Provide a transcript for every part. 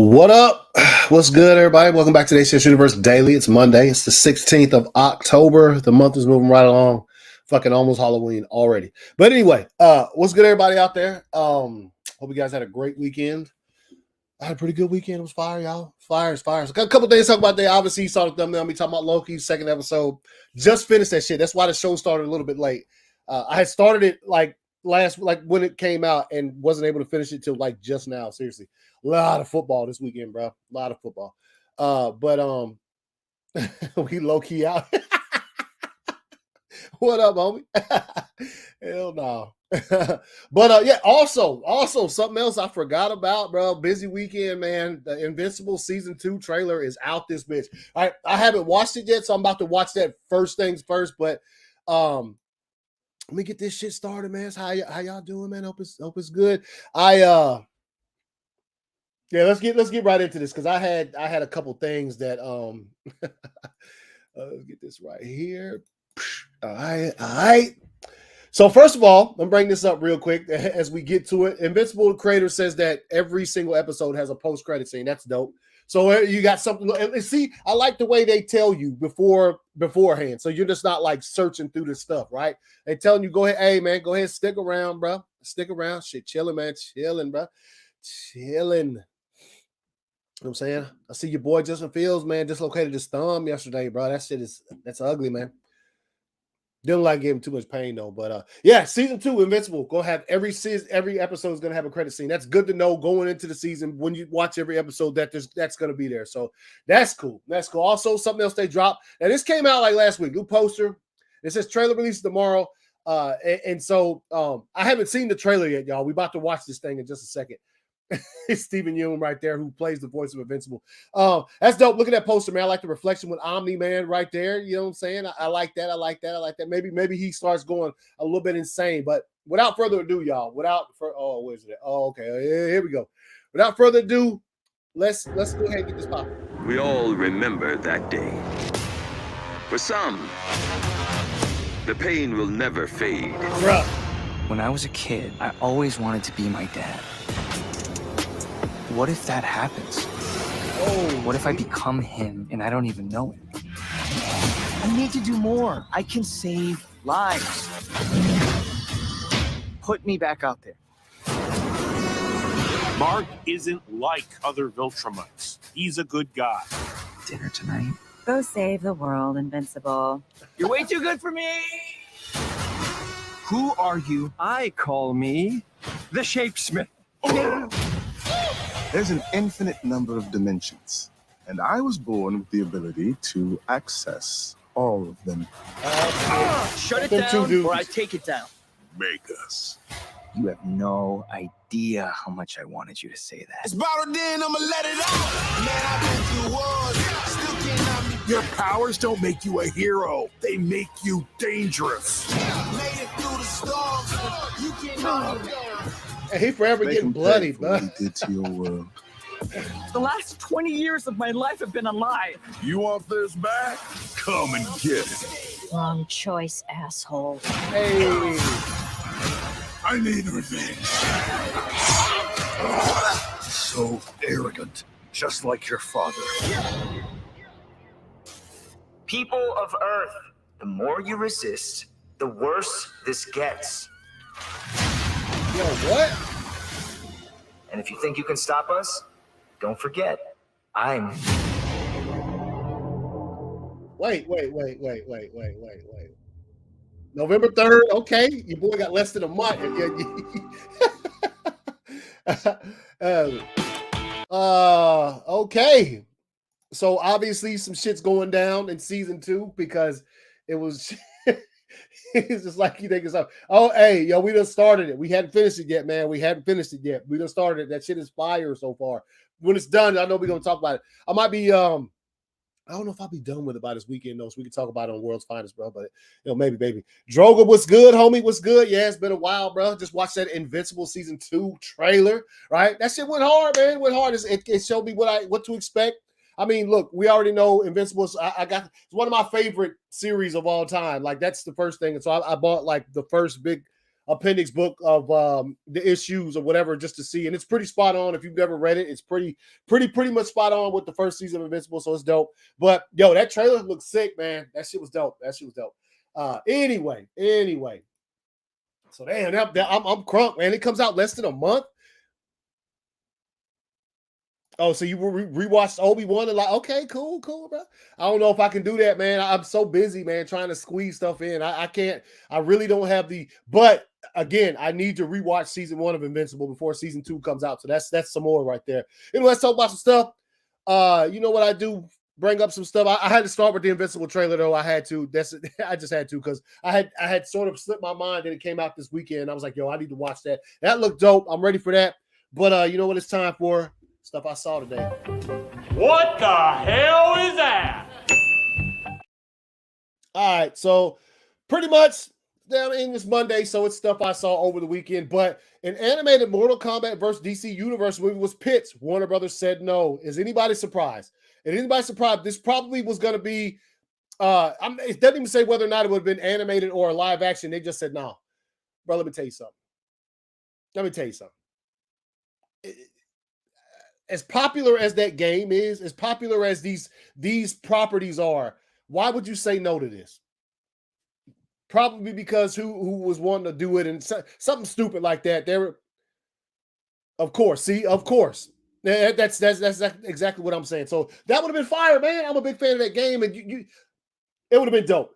What up? What's good, everybody? Welcome back to the Acs Universe Daily. It's Monday. It's the 16th of October. The month is moving right along. Fucking almost Halloween already. But anyway, what's good, everybody out there? Hope you guys had a great weekend. I had a pretty good weekend. It was fire, y'all. Fires. A couple things to talk about there. Obviously, you saw the thumbnail. Me talking about Loki's second episode. Just finished that shit. That's why the show started a little bit late. I had started it like when it came out and wasn't able to finish it till like just now. Seriously. A lot of football this weekend, bro. A lot of football. But we low key out. What up, homie? Hell no. But yeah, also something else I forgot about, bro. Busy weekend, man. The Invincible season 2 trailer is out this bitch. I haven't watched it yet, so I'm about to watch that first things first. But let me get this shit started, man. How y'all doing, man? Hope it's good. Yeah, let's get right into this because I had a couple things that let's get this right here. All right. So first of all, I'm bringing this up real quick as we get to it. Invincible creator says that every single episode has a post-credit scene. That's dope. So you got something. See, I like the way they tell you beforehand. So you're just not like searching through this stuff, right? They telling you, go ahead, hey man, go ahead, stick around, bro. Stick around. Shit, chilling, man. Chilling, bro. Chilling. You know what I'm saying? I see your boy Justin Fields, man, dislocated his thumb yesterday, bro. That's ugly, man. Didn't like giving too much pain though, but yeah, season 2 Invincible. Go have every episode is gonna have a credit scene. That's good to know going into the season when you watch every episode that's gonna be there. So that's cool. That's cool. Also, something else they dropped. Now this came out like last week. New poster. It says trailer release tomorrow. So I haven't seen the trailer yet, y'all. We about to watch this thing in just a second. It's Stephen Yeun right there who plays the voice of Invincible. That's dope. Look at that poster, man. I like the reflection with Omni-Man right there. You know what I'm saying? I like that. I like that. Maybe he starts going a little bit insane. But without further ado, y'all. Where's it? Oh, okay. Here we go. Without further ado, let's go ahead and get this popping. We all remember that day. For some, the pain will never fade. Bruh. When I was a kid, I always wanted to be my dad. What if that happens? Oh. What if I become him and I don't even know it? I need to do more. I can save lives. Put me back out there. Mark isn't like other Viltrumites. He's a good guy. Dinner tonight? Go save the world, Invincible. You're way too good for me! Who are you? I call me the Shapesmith. There's an infinite number of dimensions, and I was born with the ability to access all of them. Shut it down, or I take it down. Make us. You have no idea how much I wanted you to say that. It's bottled in, I'ma let it out. Man, I've been through wars, still cannot be. Your powers don't make you a hero. They make you dangerous. Made it through the storms. You cannot go. Hey, he forever getting bloody, bro. What he did to your world. The last 20 years of my life have been a lie. You want this back? Come and get it. Wrong choice, asshole. Hey. I need revenge. So arrogant, just like your father. People of Earth, the more you resist, the worse this gets. Yo, what? And if you think you can stop us, don't forget, I'm... Wait. November 3rd, okay. Your boy got less than a month. Okay. So obviously some shit's going down in season 2 because it was it's just like you think it's up. Oh, hey, yo, we done started it. We hadn't finished it yet, man. We done started it. That shit is fire so far. When it's done, I know we're gonna talk about it. I might be I don't know if I'll be done with it by this weekend, though, so we can talk about it on World's Finest, bro. But, maybe, baby. Droga, what's good, homie? What's good? Yeah, it's been a while, bro. Just watched that Invincible Season 2 trailer, right? That shit went hard, man. It went hard. It showed me what to expect. I mean, look, we already know Invincible. It's one of my favorite series of all time. Like, that's the first thing. And so I bought, like, the first big appendix book of the issues or whatever, just to see. And it's pretty spot on. If you've never read it, it's pretty much spot on with the first season of Invincible. So it's dope. But yo, that trailer looks sick, man. That shit was dope. Anyway. So damn, I'm crunk, man. It comes out less than a month. Oh, so you rewatched Obi-Wan and like, okay, cool, bro. I don't know if I can do that, man. I'm so busy, man, trying to squeeze stuff in. I can't. I really don't have but again, I need to rewatch season 1 of Invincible before season 2 comes out. So that's some more right there. Anyway, let's talk about some stuff. You know what I do? Bring up some stuff. I had to start with the Invincible trailer, though. I had to. I just had to because I had sort of slipped my mind that it came out this weekend. I was like, yo, I need to watch that. That looked dope. I'm ready for that. But you know what it's time for? Stuff I saw today. What the hell is that? All right, so pretty much in this Monday, so it's stuff I saw over the weekend. But an animated Mortal Kombat versus DC Universe movie was pitched. Warner Brothers said no. Is anybody surprised? And anybody surprised? This probably was going to be. It doesn't even say whether or not it would have been animated or live action. They just said no. Bro, let me tell you something. As popular as that game is, as popular as these properties are, why would you say no to this? Probably because who was wanting to do it and something stupid like that. Of course. That's exactly what I'm saying. So that would have been fire, man. I'm a big fan of that game, and it would have been dope.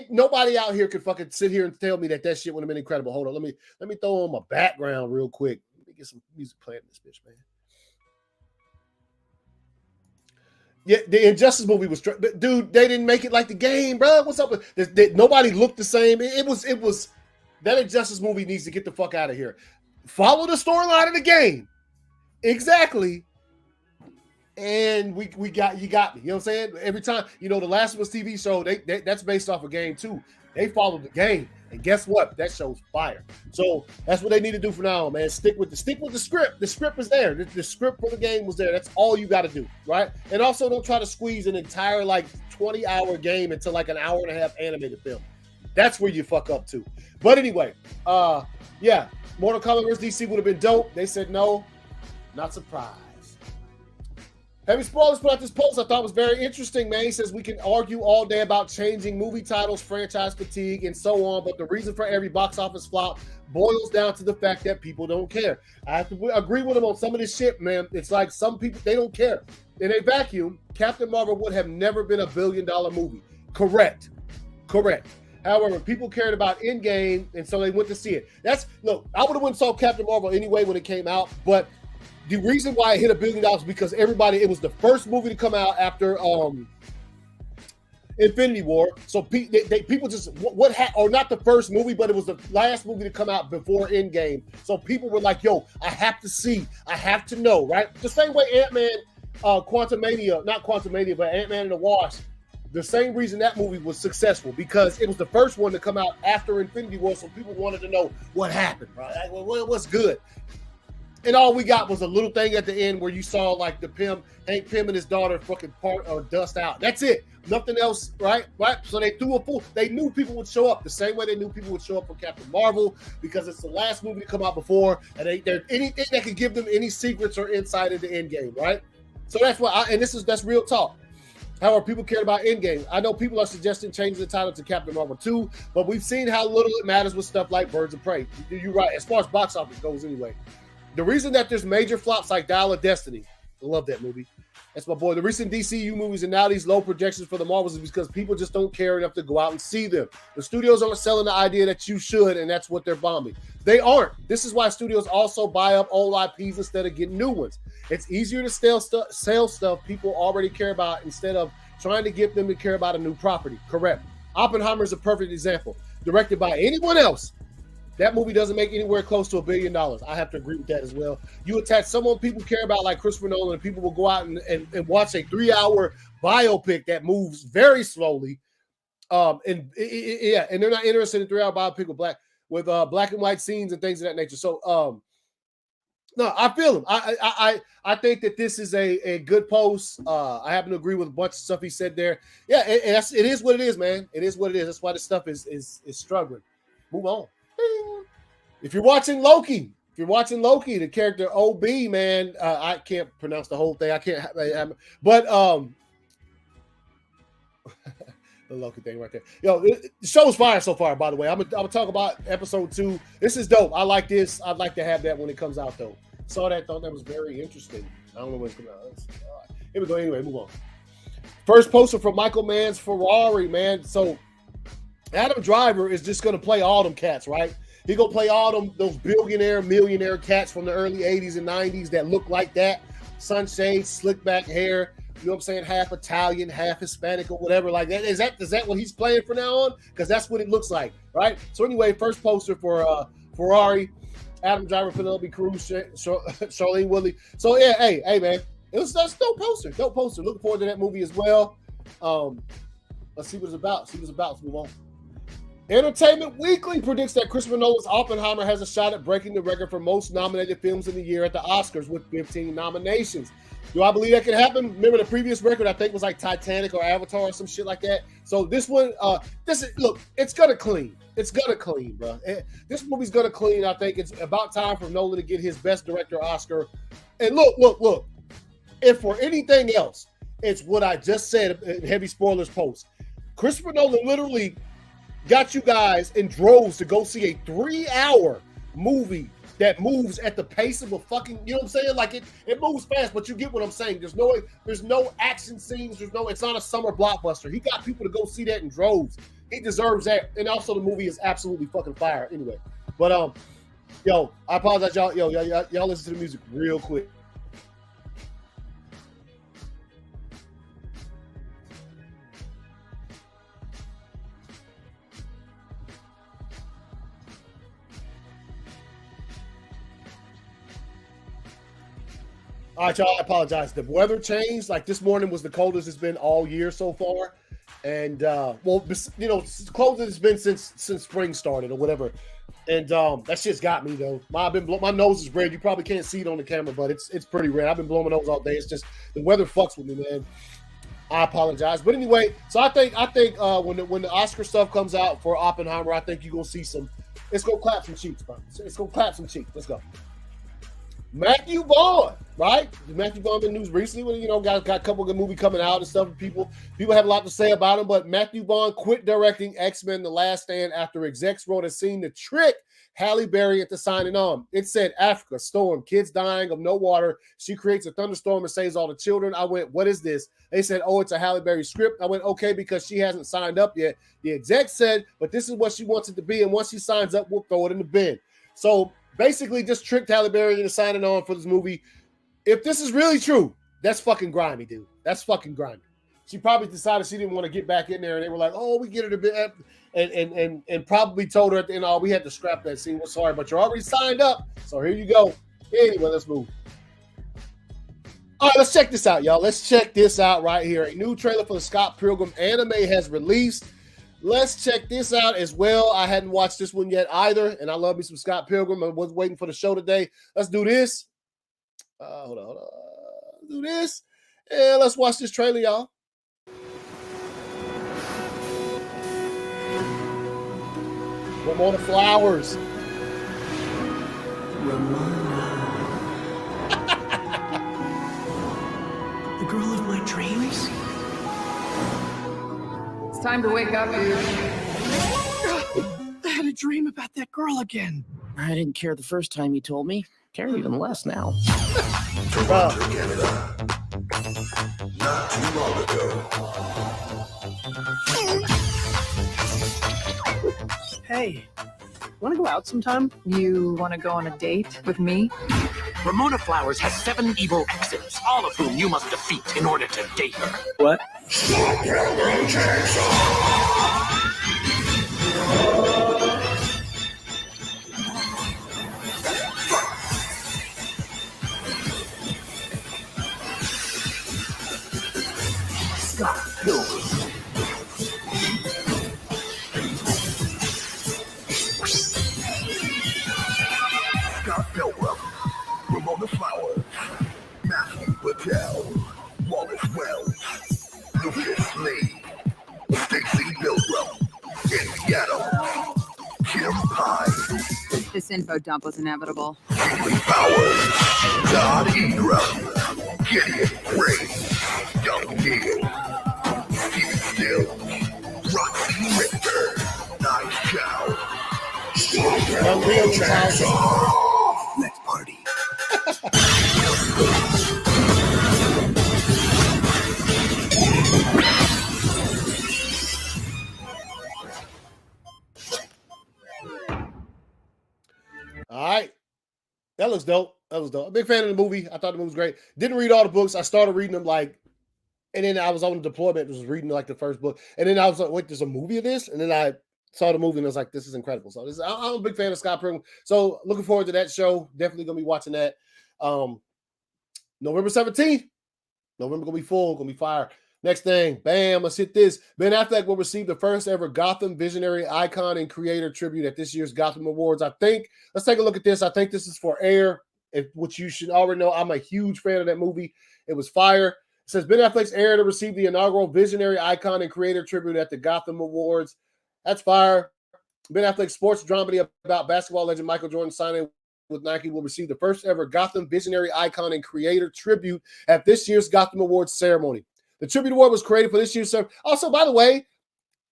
Nobody out here could fucking sit here and tell me that shit would have been incredible. Hold on, let me throw on my background real quick. Let me get some music playing in this bitch, man. Yeah, the Injustice movie was, dude. They didn't make it like the game, bro. What's up with this? Nobody looked the same. It was that Injustice movie needs to get the fuck out of here. Follow the storyline of the game, exactly. And you got me. You know what I'm saying? Every time, the Last of Us TV show, that's based off a game too. They followed the game, and guess what? That show's fire. So that's what they need to do for now, man. Stick with the script. The script is there. The script for the game was there. That's all you got to do, right? And also, don't try to squeeze an entire 20-hour game into an hour and a half animated film. That's where you fuck up too. But anyway, yeah, Mortal Kombat vs. DC would have been dope. They said no. Not surprised. Heavy Spoilers put out this post I thought was very interesting, man. He says we can argue all day about changing movie titles, franchise fatigue, and so on, but the reason for every box office flop boils down to the fact that people don't care. I have to agree with him on some of this shit, man. It's like some people, they don't care. In a vacuum, Captain Marvel would have never been $1 billion movie. Correct. However, people cared about Endgame, and so they went to see it. Look, I would have went and saw Captain Marvel anyway when it came out, but the reason why it hit $1 billion is because it was the first movie to come out after Infinity War. So people just or not the first movie, but it was the last movie to come out before Endgame. So people were like, "Yo, I have to see, I have to know." Right? The same way Ant-Man, not Quantumania, but Ant-Man and the Wasp. The same reason that movie was successful because it was the first one to come out after Infinity War. So people wanted to know what happened. Right? What's good? And all we got was a little thing at the end where you saw Hank Pym and his daughter fucking part or dust out. That's it. Nothing else, right? So they they knew people would show up the same way they knew people would show up for Captain Marvel because it's the last movie to come out before, and there's anything that could give them any secrets or insight into Endgame, right? So that's why, that's real talk. However, people cared about Endgame. I know people are suggesting changing the title to Captain Marvel 2, but we've seen how little it matters with stuff like Birds of Prey. You're right, as far as box office goes anyway. The reason that there's major flops like Dial of Destiny, I love that movie. That's my boy. The recent DCU movies and now these low projections for the Marvels is because people just don't care enough to go out and see them. The studios aren't selling the idea that you should, and that's what they're bombing. They aren't. This is why studios also buy up old IPs instead of getting new ones. It's easier to sell stuff people already care about instead of trying to get them to care about a new property. Correct. Oppenheimer is a perfect example. Directed by anyone else, that movie doesn't make anywhere close to $1 billion. I have to agree with that as well. You attach someone people care about like Christopher Nolan, and people will go out and watch a 3-hour biopic that moves very slowly. And they're not interested in 3-hour biopic with black and white scenes and things of that nature. So no, I feel him. I think that this is a good post. I happen to agree with a bunch of stuff he said there. Yeah, it is what it is, man. It is what it is. That's why this stuff is struggling. Move on. If you're watching Loki, the character OB, man, I can't pronounce the whole thing. I can't, but the Loki thing right there. Yo, the show's fire so far, by the way. I'm gonna talk about episode 2. This is dope. I like this. I'd like to have that when it comes out, though. Saw that, thought that was very interesting. I don't know what's coming out. Here we go. Anyway, move on. First poster from Michael Mann's Ferrari, man. So Adam Driver is just gonna play all them cats, right? He gonna play all those billionaire, millionaire cats from the early 80s and 90s that look like that. Sunshade, slick back hair. You know what I'm saying? Half Italian, half Hispanic, or whatever like that. Is that what he's playing from now on? Because that's what it looks like, right? So anyway, first poster for Ferrari, Adam Driver, Penelope Cruz, Charlene Woodley. So yeah, hey man, that's dope poster. Looking forward to that movie as well. Let's see what it's about. Let's move on. Entertainment Weekly predicts that Christopher Nolan's Oppenheimer has a shot at breaking the record for most nominated films in the year at the Oscars with 15 nominations. Do I believe that could happen? Remember the previous record, I think, was like Titanic or Avatar or some shit like that. So this one, it's gonna clean. It's gonna clean, bro. This movie's gonna clean. I think it's about time for Nolan to get his Best Director Oscar. And look. If for anything else, it's what I just said in Heavy Spoilers post. Christopher Nolan literally got you guys in droves to go see a 3-hour movie that moves at the pace of a fucking, you know what I'm saying? Like it moves fast, but you get what I'm saying. There's no action scenes. It's not a summer blockbuster. He got people to go see that in droves. He deserves that. And also the movie is absolutely fucking fire anyway. But yo, I apologize, y'all. Y'all listen to the music real quick. All right, y'all, I apologize. The weather changed. Like this morning was the coldest it's been all year so far. And, coldest it's been since spring started or whatever. And that shit's got me, though. My nose is red. You probably can't see it on the camera, but it's pretty red. I've been blowing my nose all day. It's just the weather fucks with me, man. I apologize. But anyway, so I think when the Oscar stuff comes out for Oppenheimer, I think you're going to see it's going to clap some cheeks, bro. It's going to clap some cheeks. Let's go. Matthew Vaughn, right? Matthew Vaughn been news recently. Got a couple of good movies coming out and stuff. People have a lot to say about him, but Matthew Vaughn quit directing X-Men: The Last Stand after execs wrote a scene to trick Halle Berry into signing on. It said Africa, storm, kids dying of no water. She creates a thunderstorm and saves all the children. I went, what is this? They said, oh, it's a Halle Berry script. I went, okay, because she hasn't signed up yet. The exec said, but this is what she wants it to be, and once she signs up, we'll throw it in the bin. So basically just tricked Halle Berry into signing on for this movie. If this is really true, that's fucking grimy, dude. That's fucking grimy. She probably decided she didn't want to get back in there, and they were like, oh, we get it a bit, and probably told her at the end, oh, we had to scrap that scene. We're sorry, but you're already signed up, so here you go. Anyway, let's move. All right, let's check this out, y'all. Let's check this out right here. A new trailer for the Scott Pilgrim anime has released. Let's check this out as well. I hadn't watched this one yet either, and I love me some Scott Pilgrim. I was waiting for the show today. Let's do this. Hold on. Do this. And let's watch this trailer, y'all. Ramona Flowers. The girl of my dreams? It's time to wake up, dude. I had a dream about that girl again. I didn't care the first time you told me. Care even less now. Toronto, Canada. Not too long ago. Hey, want to go out sometime? You want to go on a date with me? Ramona Flowers has 7 evil exes, all of whom you must defeat in order to date her. What? Scott Pilgrim takes off! Scott Pilgrim. Scott Pilgrim. Ramona Flowers. Matthew Patel. Wallace Wells. Lucas Lee. Stacy Pilgrim. In Seattle. Kim Pine. This info dump was inevitable. Powers, God Ingram, Gideon Gray, Young Neil, Steve Still, Roxy Richter, Nice Cow, Young Neil was awesome. Let's party. All right. That looks dope. That was dope. I'm a big fan of the movie. I thought the movie was great. Didn't read all the books. I started reading them and then I was on the deployment, was reading like the first book. And then I was like, wait, there's a movie of this? And then I saw the movie and I was like, this is incredible. So I'm a big fan of Scott Pilgrim. So looking forward to that show. Definitely going to be watching that. November 17th. November going to be full, going to be fire. Next thing, bam, let's hit this. Ben Affleck will receive the first ever Gotham visionary icon and creator tribute at this year's Gotham Awards. Let's take a look at this. I think this is for Air, which you should already know. I'm a huge fan of that movie. It was fire. It says Ben Affleck's Air to receive the inaugural visionary icon and creator tribute at the Gotham Awards. That's fire. Ben Affleck's sports dramedy about basketball legend Michael Jordan signing with Nike will receive the first ever Gotham visionary icon and creator tribute at this year's Gotham Awards ceremony. The tribute award was created for this year's ceremony. Also, by the way,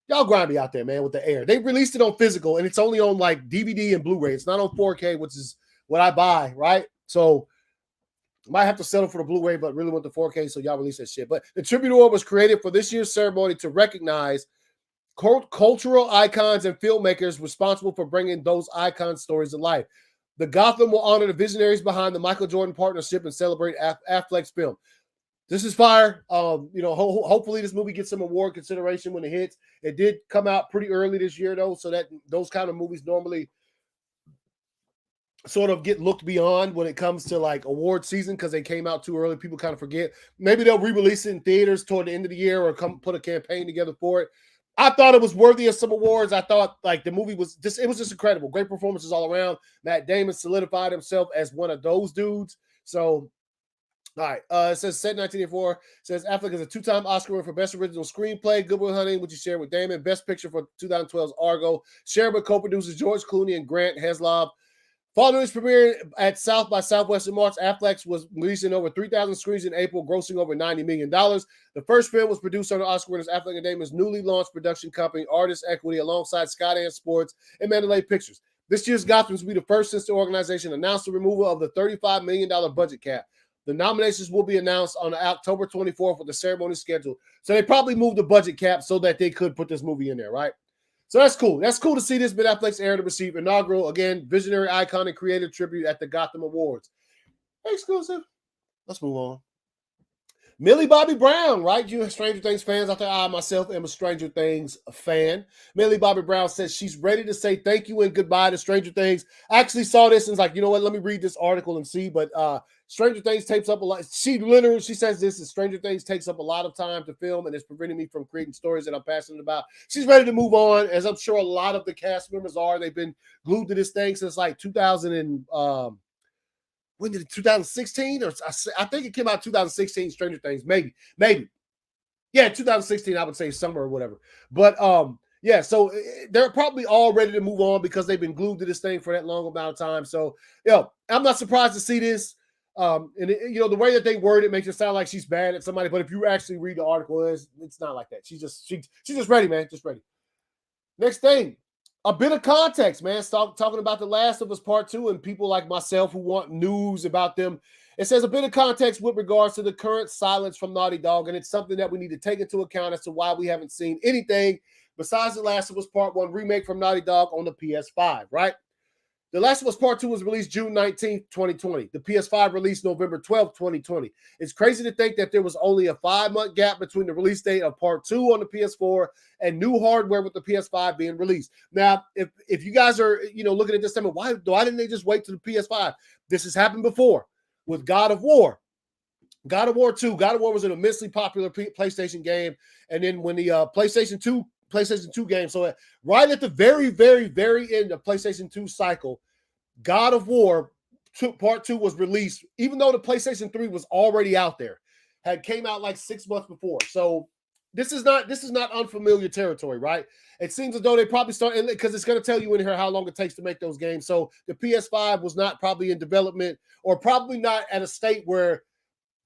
y'all grind me out there, man, with the Air. They released it on physical, and it's only on like DVD and Blu-ray. It's not on 4K, which is what I buy, right? So I might have to settle for the Blu-ray, but really want the 4K, so y'all release that shit. But the tribute award was created for this year's ceremony to recognize cultural icons and filmmakers responsible for bringing those icon stories to life. The Gotham will honor the visionaries behind the Michael Jordan partnership and celebrate Affleck's film. This is fire. Hopefully this movie gets some award consideration when it hits. It did come out pretty early this year, though, so that those kind of movies normally sort of get looked beyond when it comes to like award season because they came out too early. People kind of forget. Maybe they'll re-release it in theaters toward the end of the year or come put a campaign together for it. I thought it was worthy of some awards. I thought like the movie was just incredible. Great performances all around. Matt Damon solidified himself as one of those dudes. So all right. It says set 1984. It says Affleck is a two-time Oscar winner for Best Original Screenplay, Good Will Hunting, which he shared with Damon. Best Picture for 2012's Argo. Shared with co-producers George Clooney and Grant Heslov. Following its premiere at South by Southwest in March, Affleck was released in over 3,000 screens in April, grossing over $90 million. The first film was produced under Oscar winners Affleck and Damon's newly launched production company, Artist Equity, alongside Skydance Sports and Mandalay Pictures. This year's Gotham will be the first since the organization announced the removal of the $35 million budget cap. The nominations will be announced on October 24th with the ceremony scheduled. So they probably moved the budget cap so that they could put this movie in there, right? So that's cool. That's cool to see this Ben Affleck's Air to receive inaugural, again, visionary icon and creative tribute at the Gotham Awards. Exclusive. Let's move on. Millie Bobby Brown, right? You Stranger Things fans out there. I myself am a Stranger Things fan. Millie Bobby Brown says she's ready to say thank you and goodbye to Stranger Things. I actually saw this and was like, you know what? Let me read this article and see. But Stranger Things takes up a lot. She says this is Stranger Things takes up a lot of time to film and it's preventing me from creating stories that I'm passionate about. She's ready to move on, as I'm sure a lot of the cast members are. They've been glued to this thing since like 2016 or I think it came out 2016. Stranger Things, maybe, yeah, 2016. I would say summer or whatever. But yeah, so they're probably all ready to move on because they've been glued to this thing for that long amount of time. So I'm not surprised to see this. And the way that they word it makes it sound like she's bad at somebody, but if you actually read the article, it's not like that. She's just ready, man, just ready. Next thing. A bit of context, man. Talking about The Last of Us Part 2 and people like myself who want news about them. It says a bit of context with regards to the current silence from Naughty Dog, and it's something that we need to take into account as to why we haven't seen anything besides The Last of Us Part 1 remake from Naughty Dog on the PS5, right? The Last of Us Part 2 was released June 19th, 2020. The PS5 released November 12th, 2020. It's crazy to think that there was only a 5-month gap between the release date of Part 2 on the PS4 and new hardware with the PS5 being released. Now, if you guys are, looking at this time, why didn't they just wait to the PS5? This has happened before with God of War. God of War 2. God of War was an immensely popular PlayStation game. And then when the PlayStation 2 game. So right at the very, very, very end of PlayStation 2 cycle, God of War Part 2 was released, even though the PlayStation 3 was already out there, had came out like 6 months before. So this is not unfamiliar territory, right? It seems as though they probably started, because it's going to tell you in here how long it takes to make those games. So the PS5 was not probably in development, or probably not at a state where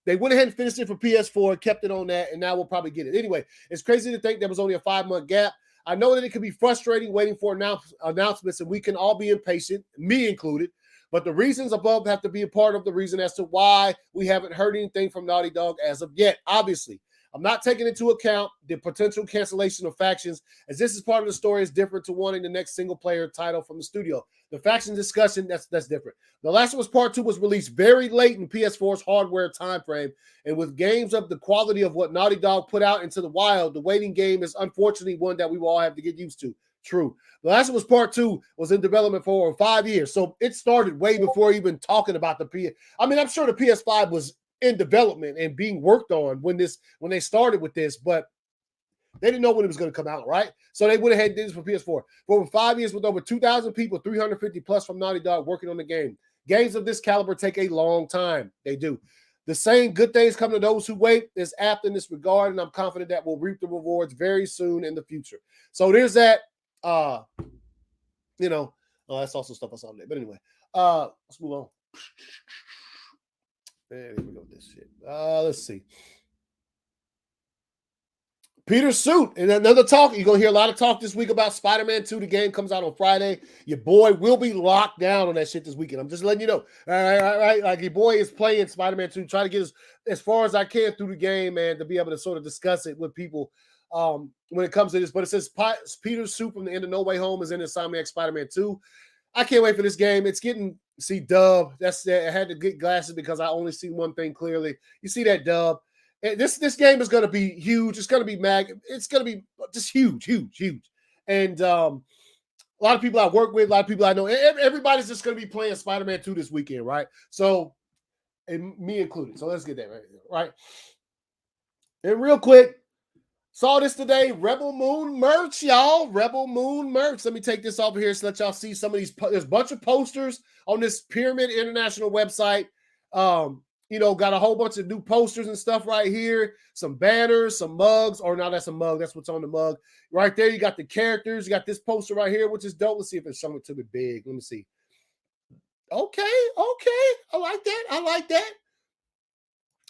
they went ahead and finished it for PS4, kept it on that, and now we'll probably get it. Anyway, it's crazy to think there was only a 5-month gap. I know that it can be frustrating waiting for announcements, and we can all be impatient, me included. But the reasons above have to be a part of the reason as to why we haven't heard anything from Naughty Dog as of yet. Obviously, I'm not taking into account the potential cancellation of factions, as this is part of the story is different to wanting the next single-player title from the studio. The faction discussion, that's different. The Last of Us Part 2 was released very late in PS4's hardware timeframe, and with games of the quality of what Naughty Dog put out into the wild, the waiting game is unfortunately one that we will all have to get used to. True. The Last of Us Part 2 was in development for over 5 years, so it started way before even talking about the PS. I mean, I'm sure the PS5 was in development and being worked on when they started with this, but they didn't know when it was going to come out, right? So they went ahead and did this for PS4. For over 5 years, with over 2,000 people, 350 plus from Naughty Dog working on the game. Games of this caliber take a long time. They do. The saying, good things come to those who wait, is apt in this regard, and I'm confident that we'll reap the rewards very soon in the future. So there's that. That's also stuff I saw today. But anyway, let's move on. There we go with this shit. Let's see. Peter Suit, and another talk. You're going to hear a lot of talk this week about Spider-Man 2. The game comes out on Friday. Your boy will be locked down on that shit this weekend. I'm just letting you know. All right. Like, your boy is playing Spider-Man 2, trying to get as far as I can through the game, man, to be able to sort of discuss it with people when it comes to this. But it says Peter Suit from the end of No Way Home is in Insomniac Spider-Man 2. I can't wait for this game. It's getting, see, Dub. I had to get glasses because I only see one thing clearly. You see that, Dub? This game is going to be huge. It's going to be It's going to be just huge. And a lot of people I work with, a lot of people I know, everybody's just going to be playing Spider-Man 2 this weekend, right? So, and me included. So let's get that right. And real quick, saw this today, Rebel Moon merch, y'all. Rebel Moon merch. Let me take this over here so let y'all see some of these. There's a bunch of posters on this Pyramid International website. Got a whole bunch of new posters and stuff right here. Some banners, some mugs. Or no, that's a mug. That's what's on the mug. Right there, you got the characters. You got this poster right here, which is dope. Let's see if it's showing it to me big. Let me see. Okay. I like that.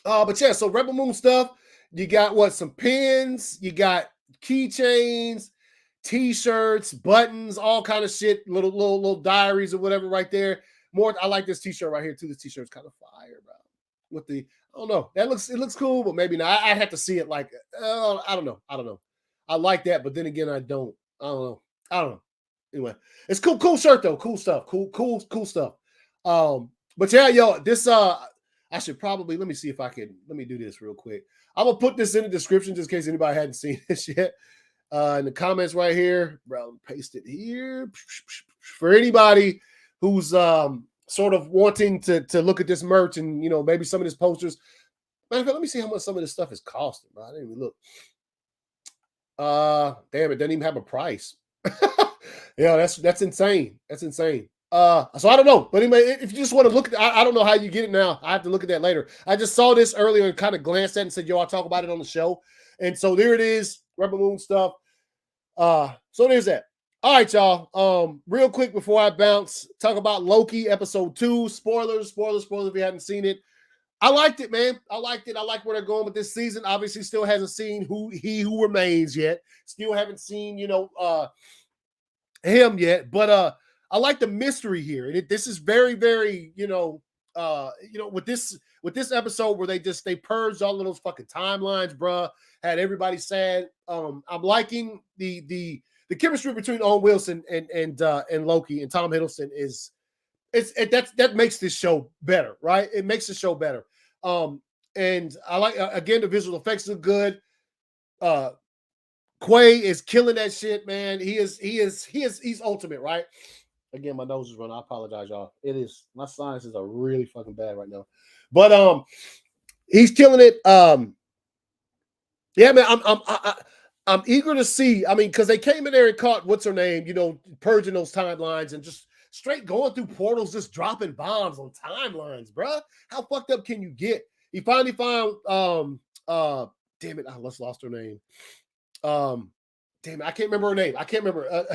But yeah, so Rebel Moon stuff. You got some pins, you got keychains, t-shirts, buttons, all kind of shit, little diaries or whatever right there. I like this t-shirt right here too. This t-shirt's kind of fire, bro. With I don't know. It looks cool, but maybe not. I have to see it like, I don't know. I like that, but then again, I don't know. Anyway, it's cool shirt though. Cool stuff. Cool stuff. But yeah, yo, this, I should probably, let me do this real quick. I'm going to put this in the description just in case anybody hadn't seen this yet. In the comments right here, bro, paste it here. For anybody who's sort of wanting to look at this merch and, maybe some of these posters. Matter of fact, let me see how much some of this stuff is costing, bro. I didn't even look. Damn, it doesn't even have a price. Yeah, that's insane. That's insane. So I don't know, but anyway, if you just want to look at, I don't know how you get it now. I have to look at that later. I just saw this earlier and kind of glanced at it and said, yo, I'll talk about it on the show. And so there it is, Rebel Moon stuff. So there's that. All right, y'all. Real quick before I bounce, talk about Loki episode 2. Spoilers if you hadn't seen it. I liked it, man. I liked it. I like where they're going with this season. Obviously, still hasn't seen He Who Remains yet. Still haven't seen, him yet. But I like the mystery here. And this is very, very, with this episode where they purged all of those fucking timelines, bruh. Had everybody sad. I'm liking the chemistry between Owen Wilson and Loki and Tom Hiddleston that makes this show better, right? It makes the show better. And I like, again, the visual effects are good. Quay is killing that shit, man. He's ultimate, right? Again, my nose is running. I apologize, y'all. It is, my sinuses are really fucking bad right now. But he's killing it. Yeah, man, I'm eager to see. I mean, because they came in there and caught what's her name, purging those timelines and just straight going through portals, just dropping bombs on timelines, bruh. How fucked up can you get? He finally found damn it, I just lost her name. Damn it, I can't remember her name. I can't remember.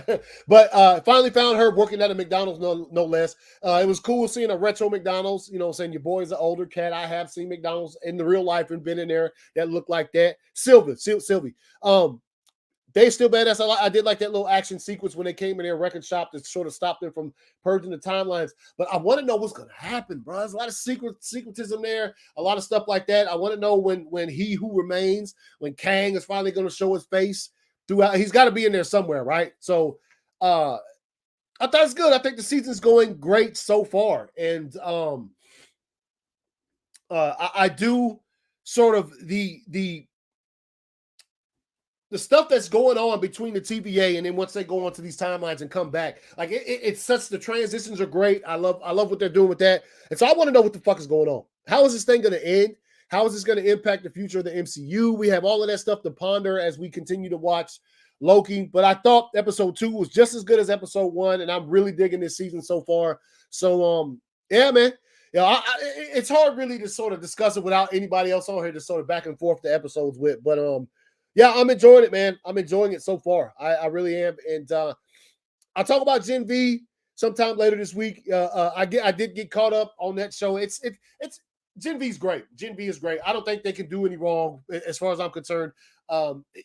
But finally found her working at a McDonald's, no less. It was cool seeing a retro McDonald's. You know, saying your boy's an older cat. I have seen McDonald's in the real life and been in there that looked like that. Sylvie. They still badass. I did like that little action sequence when they came in their record shop to sort of stop them from purging the timelines. But I want to know what's going to happen, bro. There's a lot of secretism there, a lot of stuff like that. I want to know when He Who Remains, when Kang is finally going to show his face throughout. He's got to be in there somewhere, right? So I thought it's good. I think the season's going great so far. And I do sort of the stuff that's going on between the TVA and then once they go onto these timelines and come back, like it's such, the transitions are great. I love what they're doing with that. And so I want to know what the fuck is going on. How is this thing going to end? How is this going to impact the future of the MCU? We have all of that stuff to ponder as we continue to watch Loki. But I thought episode 2 was just as good as episode 1, and I'm really digging this season so far. So yeah, man. Yeah, it's hard really to sort of discuss it without anybody else on here to sort of back and forth the episodes with. But yeah, I'm enjoying it, man. I'm enjoying it so far. I really am. And I'll talk about Gen V sometime later this week. I did get caught up on that show. It's Gen V's great. Gen V is great. I don't think they can do any wrong as far as I'm concerned.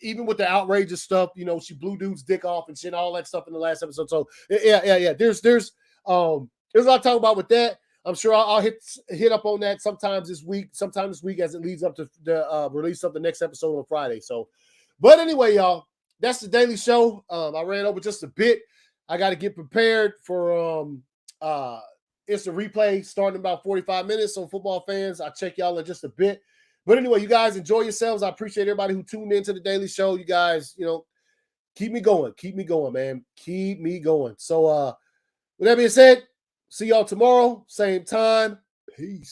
Even with the outrageous stuff, you know, she blew dude's dick off and shit, all that stuff in the last episode. So yeah. There's a lot to talk about with that. I'm sure I'll hit up on that sometime this week as it leads up to the release of the next episode on Friday. So, but anyway, y'all, that's the daily show. I ran over just a bit. I got to get prepared for instant replay starting in about 45 minutes. So football fans, I'll check y'all in just a bit. But anyway, you guys enjoy yourselves. I appreciate everybody who tuned into the daily show. You guys, you know, keep me going, man. Keep me going. So with that being said, see y'all tomorrow, same time. Peace.